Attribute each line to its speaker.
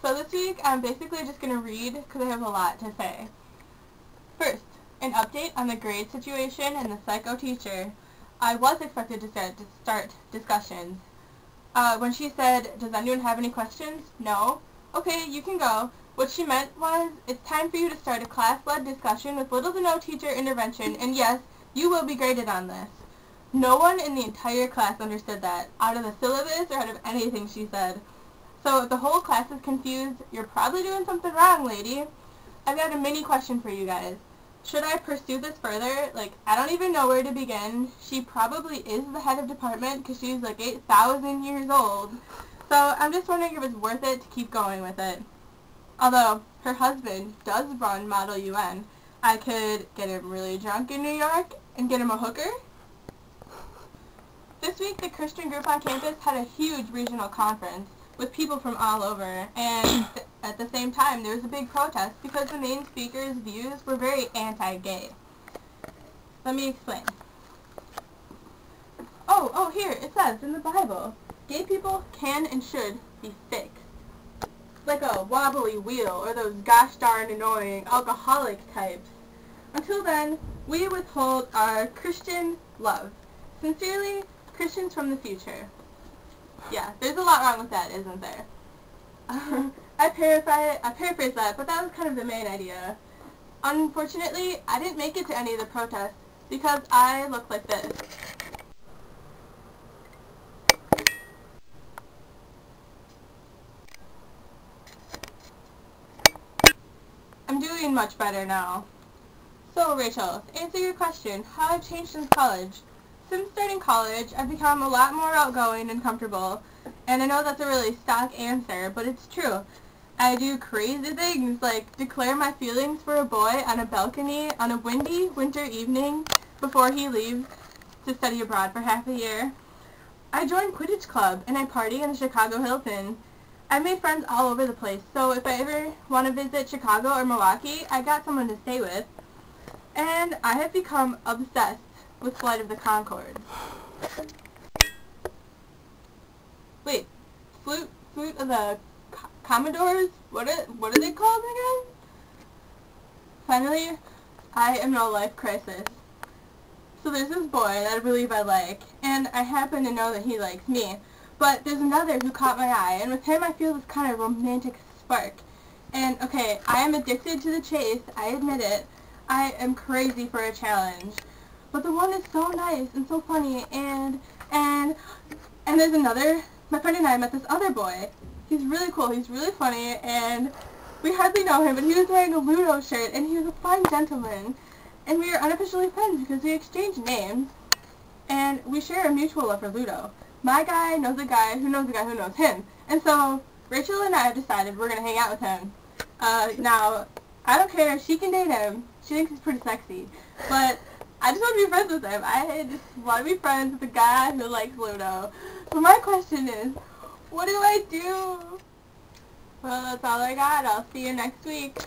Speaker 1: So this week I'm basically just going to read because I have a lot to say. First, an update on the grade situation and the psycho teacher. I was expected to start discussions. When she said, "Does anyone have any questions?" No. Okay, you can go. What she meant was, it's time for you to start a class-led discussion with little to no teacher intervention, and yes, you will be graded on this. No one in the entire class understood that, out of the syllabus or out of anything she said. So if the whole class is confused, you're probably doing something wrong, lady. I've got a mini question for you guys. Should I pursue this further? I don't even know where to begin. She probably is the head of department because she's 8,000 years old. So I'm just wondering if it's worth it to keep going with it. Although, her husband does run Model UN. I could get him really drunk in New York and get him a hooker. This week, the Christian group on campus had a huge regional conference with people from all over, and at the same time there was a big protest because the main speaker's views were very anti-gay. Let me explain. Oh, here, it says in the Bible, gay people can and should be fixed. Like a wobbly wheel or those gosh darn annoying alcoholic types. Until then, we withhold our Christian love. Sincerely, Christians from the future. Yeah, there's a lot wrong with that, isn't there? I paraphrased that, but that was kind of the main idea. Unfortunately, I didn't make it to any of the protests because I look like this. I'm doing much better now. So, Rachel, to answer your question, how I've changed since college. Since starting college, I've become a lot more outgoing and comfortable, and I know that's a really stock answer, but it's true. I do crazy things like declare my feelings for a boy on a balcony on a windy winter evening before he leaves to study abroad for half a year. I joined Quidditch Club, and I party in the Chicago Hilton. I've made friends all over the place, so if I ever want to visit Chicago or Milwaukee, I got someone to stay with. And I have become obsessed with Flight of the Conchords. Wait, Flute of the Commodores? What are they called again? Finally, I am in a life crisis. So there's this boy that I believe I like, and I happen to know that he likes me. But there's another who caught my eye, and with him I feel this kind of romantic spark. And okay, I am addicted to the chase, I admit it. I am crazy for a challenge. But the one is so nice and so funny, and there's another, my friend and I met this other boy. He's really cool, he's really funny, and we hardly know him, but he was wearing a Ludo shirt, and he was a fine gentleman. And we are unofficially friends because we exchanged names, and we share a mutual love for Ludo. My guy knows a guy who knows a guy who knows him. And so, Rachel and I have decided we're going to hang out with him. Now, I don't care, she can date him. She thinks he's pretty sexy. But I just want to be friends with him. I just want to be friends with a guy who likes Ludo. So my question is, what do I do? Well, that's all I got. I'll see you next week.